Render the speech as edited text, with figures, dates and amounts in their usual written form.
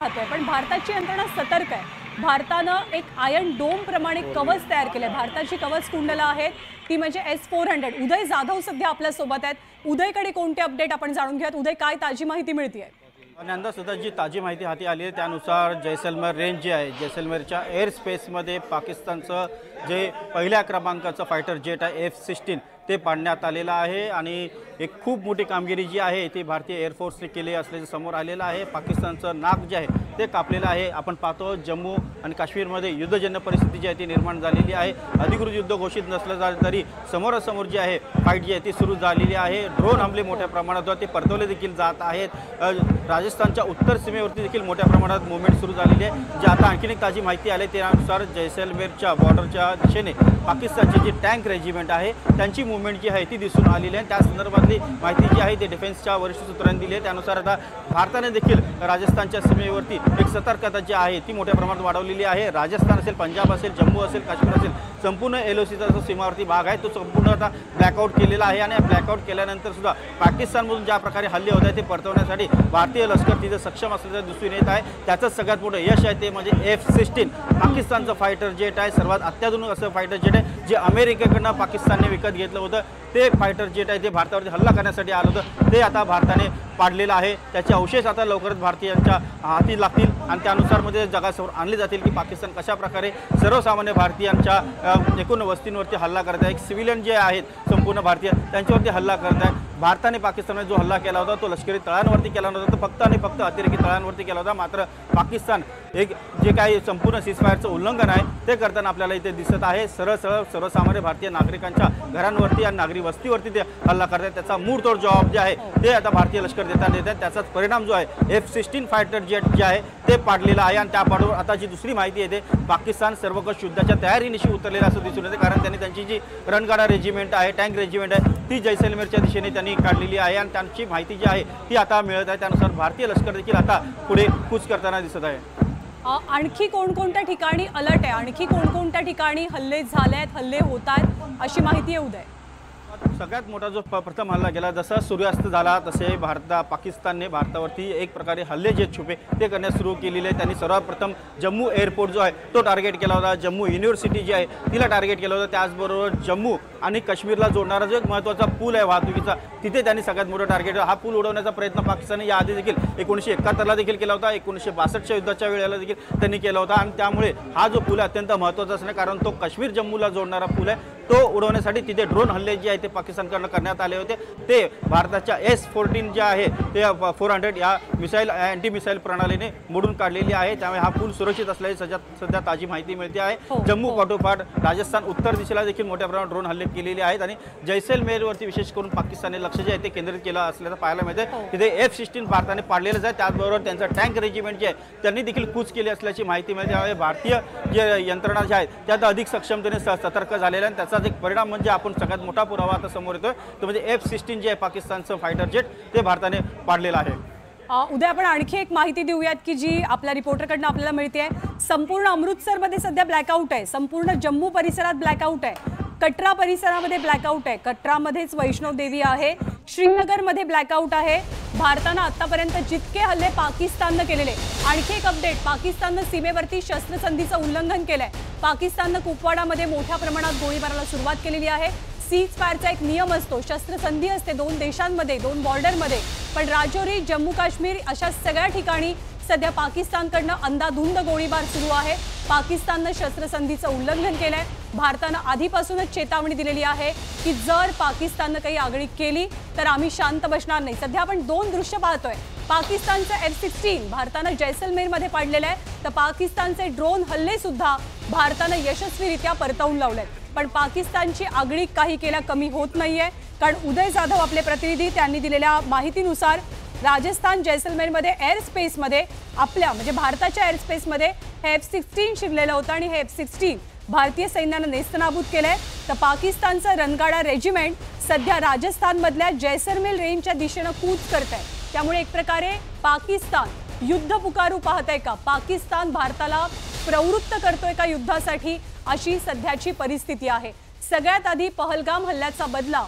पण भारताची यंत्रणा सतर्क आहे। भारतानं एक आयर्न डोम प्रमाणे कवच तयार केले। भारताची कवच कुंडलं आहेत ती म्हणजे S-400। उदय जाधव सध्या आपल्या सोबत आहेत। उदयकडे कोणते अपडेट आपण जाणून घेऊयात। उदय, काय ताजी माहिती मिळतेय? नंदा सुद्धा जी ताजी माहिती हाती आली आहे त्यानुसार जैसलमेर रेंज जी आहे, जैसलमेरच्या एअर स्पेसमध्ये पाकिस्तानचं जे पहिल्या क्रमांकाचं फायटर जेट आहे F-16 ते पाडण्यात आलेलं आहे आणि एक खूप मोठी कामगिरी जी आहे ती भारतीय एअरफोर्सने केली असल्याचं समोर आलेलं आहे। पाकिस्तानचं नाक जे आहे ते कापलेलं आहे। आपण पाहतो जम्मू आणि काश्मीरमध्ये युद्धजन्य परिस्थिती जी आहे ती निर्माण झालेली आहे। अधिकृत युद्ध घोषित नसलं तरी समोरासमोर जी आहे फाईट जी आहे ती सुरू झालेली आहे। ड्रोन हमले मोठ्या प्रमाणात ते परतवले देखील जात आहेत। राजस्थानच्या उत्तर सीमेवरती देखील मोठ्या प्रमाणात मूवमेंट सुरू झालेली आहे। जी आता आणखीन एक ताजी माहिती आली त्यानुसार जैसलमेरच्या बॉर्डरच्या दिशेने पाकिस्तानची जी टँक रेजिमेंट आहे त्यांची मूवमेंट जी आहे ती दिसून आलेली आहे। त्या संदर्भातली माहिती जी आहे ते डिफेन्सच्या वरिष्ठ सूत्रांनी दिली आहे। त्यानुसार आता भारताने देखील राजस्थानच्या सीमेवरती एक सतर्कता जी आहे ती मोठ्या प्रमाणात वाढवलेली आहे। राजस्थान असेल, पंजाब असेल, जम्मू असेल, काश्मीर असेल, संपूर्ण LOCचा जो सीमावर्ती भाग आहे तो संपूर्ण आता ब्लॅकआउट केलेला आहे आणि ब्लॅकआउट केल्यानंतर सुद्धा पाकिस्तानमधून ज्या प्रकारे हल्ले होत आहेत ते परतवण्यासाठी भारतीय लष्कर तिथे सक्षम असल्याचं दिसून येत आहे। त्याचंच सगळ्यात मोठं यश आहे ते म्हणजे F-16 पाकिस्तानचं फायटर जेट आहे। सर्वात अत्याधुनिक असं फायटर जेट आहे जे अमेरिकेकडनं पाकिस्तानने विकत घेतलं होतं। ते फायटर जेट आहे ते भारतावरती हल्ला करण्यासाठी आलं होतं, ते आता भारताने पाडलेलं आहे। त्याचे अवशेष आता लवकरच भारतीयांच्या हाती लागतील आणि त्यानुसार मध्ये जगासमोर आणले जातील की पाकिस्तान कशा प्रकारे सर्वसामान्य भारतीयांच्या एकूण वस्तींवरती हल्ला करत आहे। एक सिव्हिलियन जे आहेत संपूर्ण भारतीय त्यांच्यावरती हल्ला करत आहे। भारताने पाकिस्तानमध्ये जो हल्ला केला होता तो लष्करी तळांवरती केला नव्हता, तो फक्त आणि फक्त अतिरेकी तळांवरती केला होता। मात्र पाकिस्तान एक जे काही संपूर्ण सीजफायरचं उल्लंघन आहे ते करताना आपल्याला इथे दिसत आहे। सर्वसामान्य भारतीय नागरिकांच्या घरांवरती आणि नागरी वस्तीवरती ते हल्ला करतात। त्याचा मूळतोड जबाब जे आहे ते आता भारतीय लष्कर देताना देत आहे। त्याचाच परिणाम जो आहे F-16 फायटर जेट जे आहे ते पाडलेलं आहे आणि त्या पाडून आता जी दुसरी माहिती येते पाकिस्तान सर्वकष युद्धाच्या तयारीनिशी उतरलेलं असं दिसून येते। कारण त्यांनी त्यांची जी रणगाडा रेजिमेंट आहे, टँक रेजिमेंट आहे ती जैसलमेरच्या दिशेने त्यांनी काढलेली आहे आणि त्यांची माहिती जी आहे ती आता मिळत आहे। त्यानुसार भारतीय लष्कर देखील आता पुढे कूच करताना दिसत आहे। आणखी कोणकोणत्या ठिकाणी अलर्ट आहे, आणखी कोणकोणत्या ठिकाणी हल्ले झाले आहेत, हल्ले होत आहेत अशी माहिती आहे उदय? सगळ्यात मोठा जो प्रथम हल्ला गेला जसा सूर्यास्त झाला तसे पाकिस्तानने भारतावरती एक प्रकारे हल्ले जे छुपे ते करण्यास सुरू केलेले आहे। त्यांनी सर्वप्रथम जम्मू एअरपोर्ट जो आहे तो टार्गेट केला होता। जम्मू युनिव्हर्सिटी जी आहे तिला टार्गेट केलं होतं। त्याचबरोबर जम्मू आणि काश्मीरला जोडणारा जो एक महत्त्वाचा पूल आहे वाहतुकीचा तिथे त्यांनी सगळ्यात मोठं टार्गेट हा पूल उडवण्याचा प्रयत्न पाकिस्तानने याआधी देखील 1971ला देखील केला होता, 1962च्या युद्धाच्या वेळेला देखील त्यांनी केला होता आणि त्यामुळे हा जो पूल अत्यंत महत्त्वाचा असणे कारण तो काश्मीर जम्मूला जोडणारा पूल आहे तो उडवण्यासाठी तिथे ड्रोन हल्ले जे आहे ते पाकिस्तानकडून करण्यात आले होते। ते भारताच्या S-14 जे आहे ते 400 या मिसाईल अँटी मिसाईल प्रणालीने मोडून काढलेली आहे। त्यामुळे हा पूल सुरक्षित असल्याची सध्या ताजी माहिती मिळते आहे। जम्मू पाठोपाठ राजस्थान उत्तर दिशेला देखील मोठ्या प्रमाणात ड्रोन हल्ले केलेले आहेत आणि जैसलमेरवरती विशेष करून पाकिस्तानने लक्ष जे आहे ते केंद्रित केलं असल्याचं पाहायला मिळते। तिथे F-16 भारताने पाडलेलंच आहे। त्याचबरोबर त्यांचं टँक रेजिमेंट जे आहे त्यांनी देखील कूच केली असल्याची माहिती मिळते। त्यामुळे भारतीय जे यंत्रणा ज्या आहेत त्यात अधिक सक्षमतेने सतर्क झालेल्या आणि त्याचा एक परिणाम म्हणजे आपण सगळ्यात मोठा पुरावा आता समोर येतोय तो म्हणजे F-16 जे आहे पाकिस्तानचं फायटर जेट ते भारताने पाडलेलं आहे। उद्या आपण आणखी एक माहिती देऊयात की जी आपल्या रिपोर्टरकडनं आपल्याला मिळते। संपूर्ण अमृतसरमध्ये सध्या ब्लॅकआउट आहे, संपूर्ण जम्मू परिसरात ब्लॅकआउट आहे, कटरा परिसरामध्ये ब्लॅकआउट आहे, कटरामध्येच वैष्णव देवी आहे, श्रीनगरमध्ये ब्लॅकआउट आहे। भारतानं आतापर्यंत जितके हल्ले पाकिस्ताननं केलेले, आणखी एक अपडेट, पाकिस्ताननं सीमेवरती शस्त्रसंधीचं उल्लंघन केलंय। पाकिस्ताननं कुपवाडामध्ये मोठ्या प्रमाणात गोळीबाराला सुरुवात केलेली आहे। सीज फायरचा एक नियम असतो, शस्त्रसंधी असते दोन देशांमध्ये, दोन बॉर्डरमध्ये, पण राजौरी, जम्मू काश्मीर अशा सगळ्या ठिकाणी सध्या पाकिस्तानकडनं अंधाधुंद गोळीबार सुरू आहे। पाकिस्ताननं शस्त्रसंधीचं उल्लंघन केलंय। भारतानं आधीपासूनच चेतावणी दिलेली आहे की जर पाकिस्ताननं काही आगळीक केली तर आम्ही शांत बसणार नाही। सध्या आपण दोन दृश्य पाहतोय, पाकिस्तानचं F-16 भारतानं जैसलमेरमध्ये पाडलेलं आहे तर पाकिस्तानचे ड्रोन हल्ले सुद्धा भारतानं यशस्वीरित्या परतवून लावलेत। पण पाकिस्तानची आगळीक काही केल्या कमी होत नाहीये कारण उदय जाधव आपले प्रतिनिधी त्यांनी दिलेल्या माहितीनुसार राजस्थान जैसलमेरमध्ये एअर स्पेसमध्ये आपल्या म्हणजे भारताच्या एअर स्पेसमध्ये हे F-16 शिरलेलं होतं आणि हे F-16 भारतीय सैन्यानं नेस्तनाबूत केलंय। तर पाकिस्तानचं रणगाडा रेजिमेंट सध्या राजस्थानमधल्या जैसलमेर रेंजच्या दिशेनं कूच करत आहे। त्यामुळे एक प्रकारे पाकिस्तान युद्ध पुकारू पाहतंय का, पाकिस्तान भारताला प्रवृत्त करतोय का युद्धासाठी, अशी सध्याची परिस्थिती आहे। सगळ्यात आधी पहलगाम हल्ल्याचा बदला